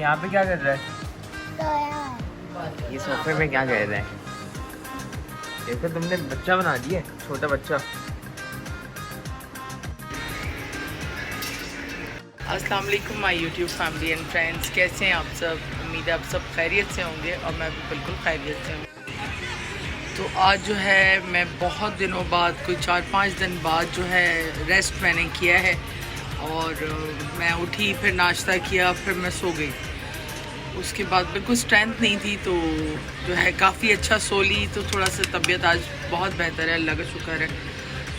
यहाँ पे क्या कर रहा है? ये सोफे में क्या कर रहा है? देखो तुमने बच्चा बना दिया, छोटा बच्चा। अस्सलाम वालेकुम my YouTube family and friends, कैसे हैं आप सब? उम्मीद है आप सब खैरियत से होंगे और मैं भी बिल्कुल खैरियत से हूँ। तो आज जो है मैं बहुत दिनों बाद, कोई 4-5 दिन बाद जो है रेस्ट मैंने किया है और मैं उठी, फिर नाश्ता किया, फिर मैं सो गई। उसके बाद बिल्कुल स्ट्रेंथ नहीं थी तो जो है काफ़ी अच्छा सो ली, तो थोड़ा सा तबीयत आज बहुत बेहतर है, अल्लाह का शुक्र है।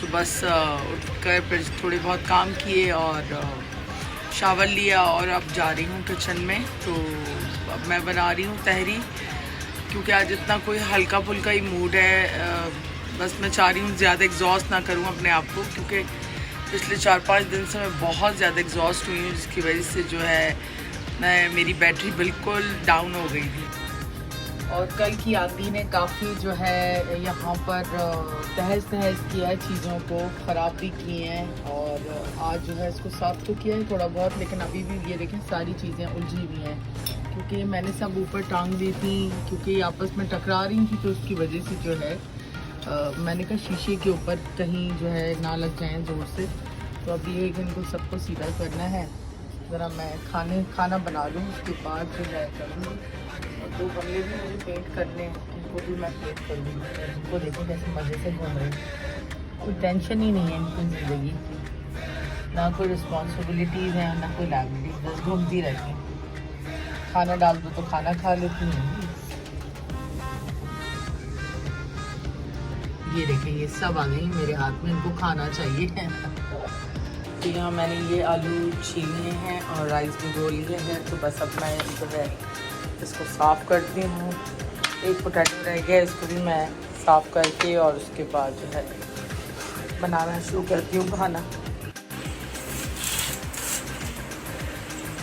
तो बस उठ कर फिर थोड़े बहुत काम किए और शावर लिया और अब जा रही हूँ किचन में। तो अब मैं बना रही हूँ तहरी, क्योंकि आज इतना कोई हल्का फुल्का ही मूड है। बस मैं चाह रही हूँ ज़्यादा एग्जॉस्ट ना करूँ अपने आप को, क्योंकि पिछले 4-5 दिन से मैं बहुत ज़्यादा एग्जॉस्ट हुई हूँ, जिसकी वजह से जो है मेरी बैटरी बिल्कुल डाउन हो गई थी। और कल की आंधी ने काफ़ी जो है यहाँ पर तहस नहस किया है, चीज़ों को ख़राब भी किए हैं। और आज जो है इसको साफ़ तो किया है थोड़ा बहुत, लेकिन अभी भी ये देखें सारी चीज़ें उलझी हुई हैं, क्योंकि मैंने सब ऊपर टांग दी थी, क्योंकि आपस में टकरा रही थी। तो उसकी वजह से जो है मैंने कहा शीशे के ऊपर कहीं जो है ना लग जाएँ ज़ोर से। तो अभी एक इनको सबको सीधा करना है, ज़रा मैं खाना बना लूँ, उसके बाद जो है करूँगी। और 2 गमले भी मुझे पेंट करने हैं, उनको भी मैं पेंट करूँगी। उनको देखो कैसे मज़े से घूम रहे हैं, कोई टेंशन ही नहीं है इनको ज़िंदगी की, ना कोई रिस्पॉन्सिबिलिटीज़ हैं ना कोई लाइबिलिटीज़, बस घूमती रहती हैं। खाना डाल दो तो खाना खा लेती हैं। ये देखें ये सब आ गई मेरे हाथ में, इनको खाना चाहिए। तो यहाँ मैंने ये आलू छीले हैं और राइस भिगो लिए हैं। तो बस अब मैं जो है इसको साफ़ करती हूँ। एक पोटैटो रह गया, इसको भी मैं साफ़ करके और उसके बाद जो है बनाना शुरू करती हूँ खाना।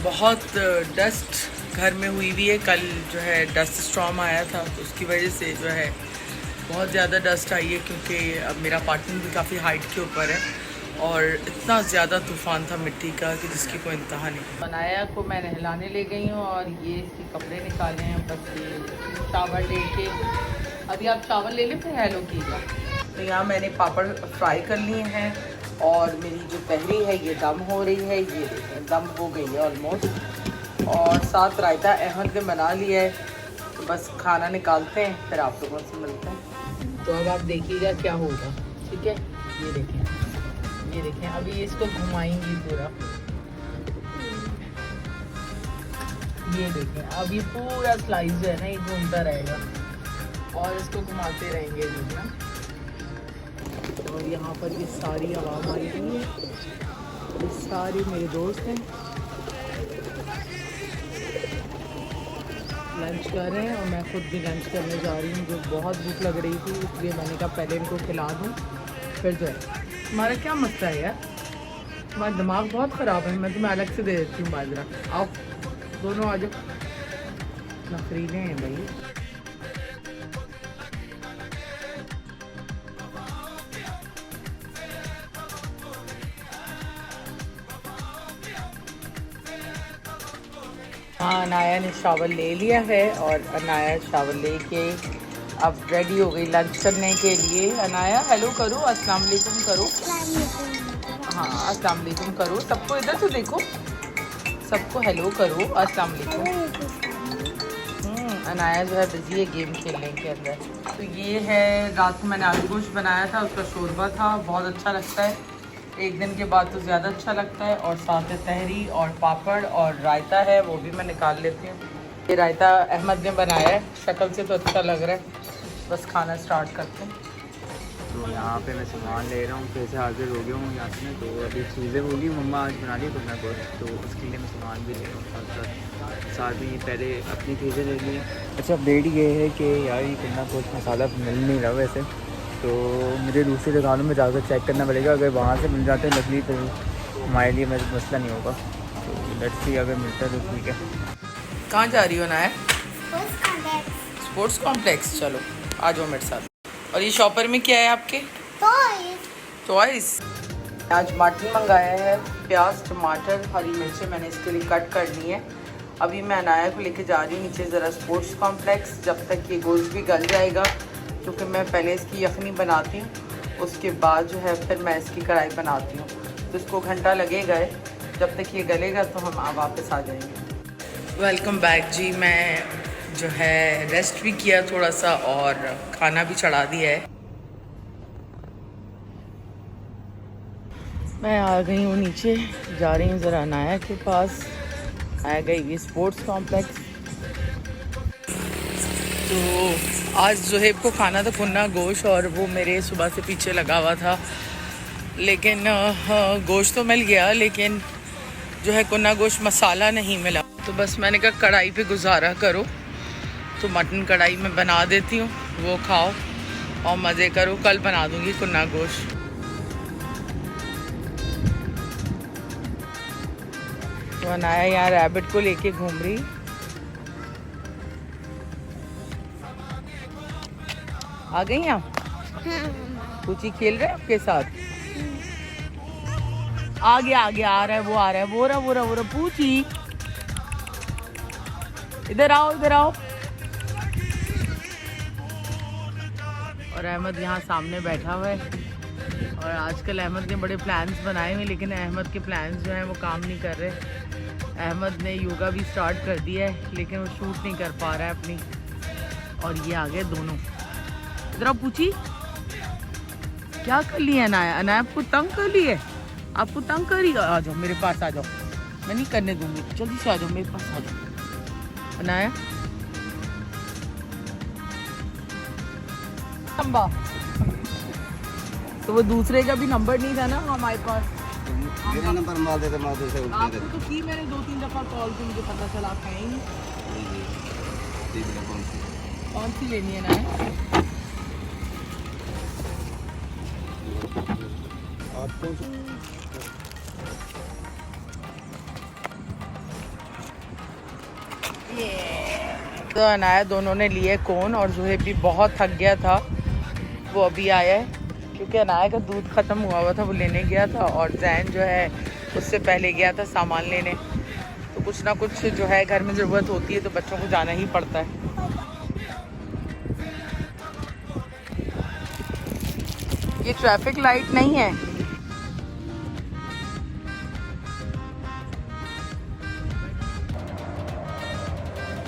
बहुत डस्ट घर में हुई हुई है, कल जो है डस्ट स्टॉर्म आया था, तो उसकी वजह से जो है बहुत ज़्यादा डस्ट आई है, क्योंकि अब मेरा अपार्टमेंट भी काफ़ी हाइट के ऊपर है और इतना ज़्यादा तूफ़ान था मिट्टी का कि जिसकी कोई इंतहा नहीं। बनाया को मैं नहलाने ले गई हूँ और ये इसके कपड़े निकाले हैं, बस ये चावल लेके अभी आप चावल ले लें फिर हेलो कीजिएगा। तो यहाँ मैंने पापड़ फ्राई कर लिए हैं और मेरी जो तहरी है ये दम हो रही है, ये देखें दम हो गई है ऑलमोस्ट। और साथ रायता अहमद ने बना लिया है। तो बस खाना निकालते हैं, फिर आप लोगों से मिलते हैं। तो अब आप देखिएगा क्या होगा, ठीक है? ये देखें अभी इसको घुमाएंगी पूरा, ये देखें अब ये पूरा स्लाइस जो है ना ये घूमता रहेगा और इसको घुमाते रहेंगे ना। और यहाँ पर ये सारी आवाम आई हुई है, ये सारे मेरे दोस्त हैं, लंच कर रहे हैं और मैं खुद भी लंच करने जा रही हूँ। जो बहुत भूख लग रही थी, इसलिए मैंने कहा पहले इनको खिला दूँ फिर जो है। तुम्हारा क्या मसला है यार, तुम्हारा दिमाग बहुत ख़राब है, मैं तुम्हें अलग से दे देती हूँ बाजरा। आओ दोनों आ जाओ, नखरीले हैं भाई। हाँ अनाया ने शावर ले लिया है और अनाया शावर लेके अब रेडी हो गई लंच करने के लिए। अनाया हेलो करो, अस्सलाम वालेकुम करो। हाँ अस्सलाम वालेकुम करो, सबको इधर तो देखो, सबको हेलो करो, अस्सलाम वालेकुम। अनाया जो है बिजी है गेम खेलने के अंदर। तो ये है रात को मैंने आलू गोश्त बनाया था, उसका शोरबा था, बहुत अच्छा लगता है, एक दिन के बाद तो ज़्यादा अच्छा लगता है। और साथ में तहरी और पापड़ और रायता है, वो भी मैं निकाल लेती हूँ। ये रायता अहमद ने बनाया है, शक्ल से तो अच्छा लग रहा है। बस खाना स्टार्ट करते हैं। तो यहाँ पे मैं सामान ले रहा हूँ, फिर से हाजिर हो गया हूँ यहाँ से। तो अभी चीज़ें बोली मम्मा आज बना ली तो मैं बहुत, तो उसके लिए मैं सामान भी ले रहा हूँ साथ में पहले अपनी चीज़ें ले ली। अच्छा अपडेट ये है कि यार ये कितना कुछ मसाला मिल नहीं रहा वैसे, तो मुझे दूसरी दुकानों में जाकर चेक करना पड़ेगा। अगर वहाँ से मिल जाते हैं नकली तो हमारे लिए मसला नहीं होगा। तो लेट्स सी अगर मिलता है तो ठीक है। कहाँ जा रही हो ना है? स्पोर्ट्स कॉम्प्लेक्स, चलो आ जाओ मेरे साथ। और ये शॉपर में क्या है आपके? टॉयज। आज मटन मंगाया है, प्याज टमाटर हरी मिर्चें मैंने इसके लिए कट कर ली है अभी मैं अनाया को लेके जा रही हूँ नीचे ज़रा स्पोर्ट्स कॉम्प्लेक्स, जब तक ये गोश्त भी गल जाएगा, क्योंकि मैं पहले इसकी यखनी बनाती हूँ, उसके बाद जो है फिर मैं इसकी कढ़ाई बनाती हूँ, तो इसको घंटा लगेगा है। जब तक ये गलेगा तो हम वापस आ जाएंगे। वेलकम बैक जी। मैं जो है रेस्ट भी किया थोड़ा सा और खाना भी चढ़ा दिया है। मैं आ गई हूँ नीचे, जा रही हूँ ज़रा अनाया के पास। आ गई ये स्पोर्ट्स कॉम्प्लेक्स। तो आज ज़ुहैब को खाना था कुन्ना गोश्त, और वो मेरे सुबह से पीछे लगा हुआ था, लेकिन गोश्त तो मिल गया, लेकिन जो है कुन्ना गोश्त मसाला नहीं मिला। तो बस मैंने कहा कढ़ाई पे गुजारा करो, तो मटन कढ़ाई में बना देती हूँ, वो खाओ और मज़े करो। कल बना दूँगी कुन्ना गोश्त। तो अनाया यहाँ रैबिट को लेके घूम रही। आ गई आप? पूछी खेल रहे आपके साथ? आ गया आ रहा है, वो आ रहा है, वो रहा पूछी, इधर आओ इधर आओ। और अहमद यहाँ सामने बैठा हुआ है। और आजकल अहमद ने बड़े प्लान्स बनाए हुए, लेकिन अहमद के प्लान्स जो हैं वो काम नहीं कर रहे। अहमद ने योगा भी स्टार्ट कर दिया है, लेकिन वो शूट नहीं कर पा रहा है अपनी। और ये आ गए दोनों। इधर पूछी क्या कर लिया अनाया? अनाया आपको तंग कर ली है? आपको तंग करी? आ जाओ मेरे पास आ जाओ, मैं नहीं करने दूंगी, जल्दी से आ जाओ मेरे पास आ जाओ। अनाया लंबा, तो वो दूसरे का भी नंबर नहीं था ना हमारे पास। मेरा नंबर मार देते आपको तो की मैंने 2-3 दफ़ा कॉल की, मुझे पता चला आप हैं ही नहीं। कौन सी लेनी है ना? तो अनाया दोनों ने लिए कोन, और ज़ुहैब भी बहुत थक गया था, वो अभी आया है, क्योंकि अनाया का दूध ख़त्म हुआ था, वो लेने गया था, और जैन जो है उससे पहले गया था सामान लेने। तो कुछ ना कुछ जो है घर में ज़रूरत होती है, तो बच्चों को जाना ही पड़ता है। ये ट्रैफिक लाइट नहीं है।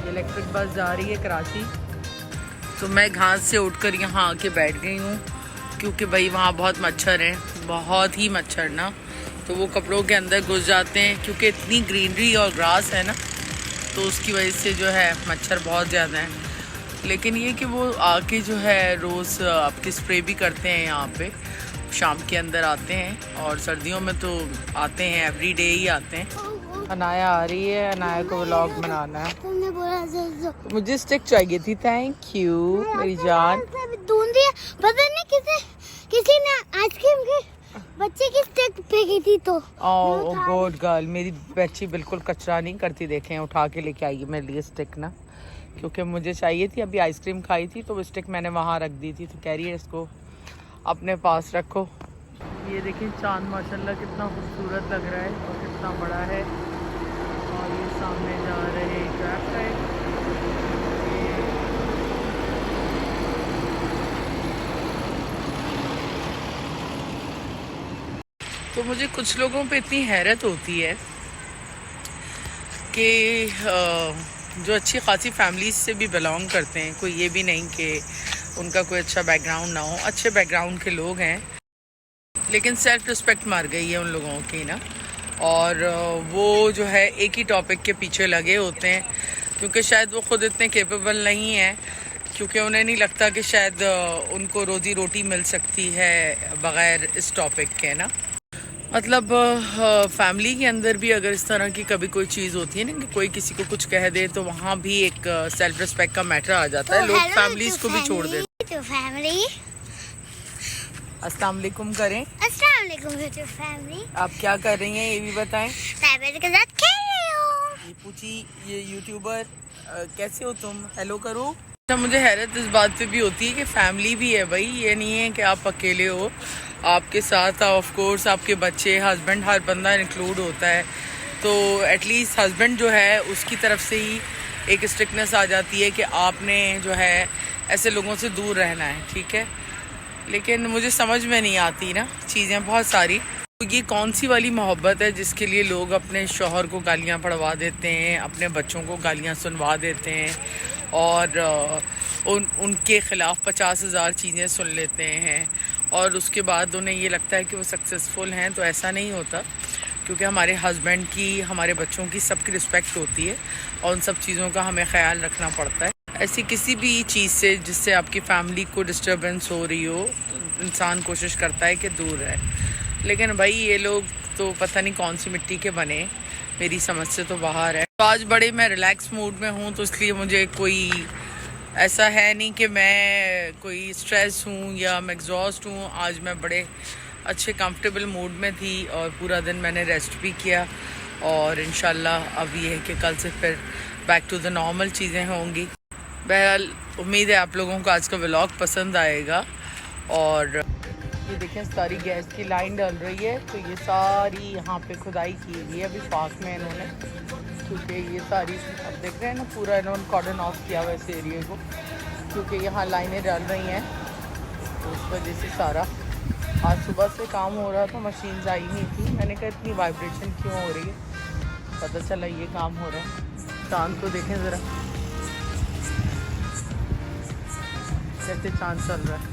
इलेक्ट्रिक बस जा रही है कराची। तो मैं घास से उठकर यहाँ आके बैठ गई हूँ, क्योंकि भाई वहाँ बहुत मच्छर हैं, बहुत ही मच्छर ना, तो वो कपड़ों के अंदर घुस जाते हैं, क्योंकि इतनी ग्रीनरी और ग्रास है ना, तो उसकी वजह से जो है मच्छर बहुत ज़्यादा हैं। लेकिन ये कि वो आके जो है रोज़ आपकी स्प्रे भी करते हैं यहाँ पे, शाम के अंदर आते हैं, और सर्दियों में तो आते हैं, एवरी डे ही आते हैं। अनाया आ रही है, अनाया को व्लॉग बनाना है। तुमने बोला मुझे स्टिक चाहिए थी। थैंक यू मेरी जान। पता नहीं किसी ने आइसक्रीम के बच्चे की स्टिक फेंकी थी, तो ओह गुड गर्ल, मेरी बच्ची बिल्कुल कचरा नहीं करती। देखें उठा के लेके आई मेरे लिए स्टिक ना, क्योंकि मुझे चाहिए थी, अभी आइसक्रीम खाई थी, तो वो स्टिक मैंने वहाँ रख दी थी, तो कह रही है इसको अपने पास रखो। ये देखिए चांद माशाल्लाह कितना खूबसूरत लग रहा है और कितना बड़ा है। और ये सामने जा रहे ट्रक है। तो मुझे कुछ लोगों पे इतनी हैरत होती है कि जो अच्छी खासी फैमिलीज से भी बिलोंग करते हैं, कोई ये भी नहीं कि उनका कोई अच्छा बैकग्राउंड ना हो, अच्छे बैकग्राउंड के लोग हैं, लेकिन सेल्फ रिस्पेक्ट मर गई है उन लोगों की ना। और वो जो है एक ही टॉपिक के पीछे लगे होते हैं, क्योंकि शायद वो खुद इतने कैपेबल नहीं हैं, क्योंकि उन्हें नहीं लगता कि शायद उनको रोजी रोटी मिल सकती है बग़ैर इस टॉपिक के ना। मतलब फैमिली के अंदर भी अगर इस तरह की कभी कोई चीज़ होती है ना कि कोई किसी को कुछ कह दे, तो वहाँ भी एक सेल्फ रिस्पेक्ट का मैटर आ जाता है। लोग फैमिलीज को भी छोड़ देते। तो फैमिली अस्सलाम वालेकुम करें। अस्सलाम वालेकुम फैमिली। आप क्या कर रही हैं ये भी बताएं। फैमिली के साथ खेल रही हूँ। ये पूछी ये यूट्यूबर कैसे हो तुम, हेलो करो। अच्छा, मुझे हैरत इस बात पे भी होती है कि फैमिली भी है भाई, ये नहीं है कि आप अकेले हो, आपके साथ ऑफ कोर्स आपके बच्चे, हस्बैंड, हर बंदा इंक्लूड होता है। तो एटलीस्ट हस्बैंड जो है उसकी तरफ से ही एक स्ट्रिक्टनेस आ जाती है कि आपने जो है ऐसे लोगों से दूर रहना है, ठीक है। लेकिन मुझे समझ में नहीं आती ना चीज़ें बहुत सारी। तो ये कौन सी वाली मोहब्बत है जिसके लिए लोग अपने शौहर को गालियाँ पड़वा देते हैं, अपने बच्चों को गालियाँ सुनवा देते हैं और उनके ख़िलाफ़ 50,000 चीज़ें सुन लेते हैं और उसके बाद उन्हें ये लगता है कि वो सक्सेसफुल हैं। तो ऐसा नहीं होता, क्योंकि हमारे हस्बैंड की, हमारे बच्चों की, सबकी रिस्पेक्ट होती है और उन सब चीज़ों का हमें ख्याल रखना पड़ता है। ऐसी किसी भी चीज़ से जिससे आपकी फैमिली को डिस्टर्बेंस हो रही हो, इंसान कोशिश करता है कि दूर रहे। लेकिन भाई ये लोग तो पता नहीं कौन सी मिट्टी के बने, मेरी समझ से तो बाहर है। तो आज बड़े मैं रिलैक्स मूड में हूँ, तो इसलिए मुझे कोई ऐसा है नहीं कि मैं कोई स्ट्रेस हूँ या मैं एग्जॉस्ट हूँ। आज मैं बड़े अच्छे कंफर्टेबल मूड में थी और पूरा दिन मैंने रेस्ट भी किया और इंशाल्लाह अब ये है कि कल से फिर बैक टू द नॉर्मल चीज़ें होंगी। बहरहाल उम्मीद है आप लोगों को आज का व्लॉग पसंद आएगा। और ये देखें सारी गैस की लाइन डल रही है, तो ये सारी यहाँ पे खुदाई की हुई है अभी फाक में इन्होंने, क्योंकि ये सारी अब देख रहे हैं ना पूरा इन्होंने कॉर्डन ऑफ किया हुआ इस एरिए को, क्योंकि यहाँ लाइनें डल रही हैं। तो उस वजह से सारा आज सुबह से काम हो रहा था, मशीन्स आई नहीं थी। मैंने कहा इतनी वाइब्रेशन क्यों हो रही है, पता चला ये काम हो रहा है। चाँद को देखें ज़रा कैसे चाँद चल रहा है।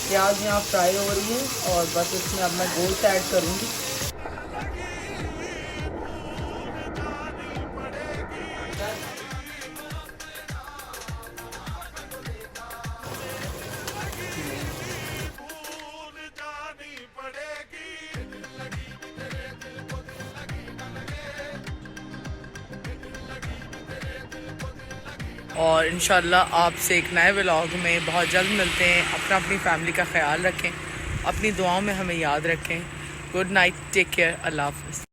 प्याज यहाँ फ्राई हो रही है और बस इसमें अब मैं गोश्त ऐड करूँगी। और इंशाल्लाह आपसे एक नए व्लॉग में बहुत जल्द मिलते हैं। अपनी फैमिली का ख्याल रखें, अपनी दुआओं में हमें याद रखें। गुड नाइट, टेक केयर, अल्लाह हाफ़िज़।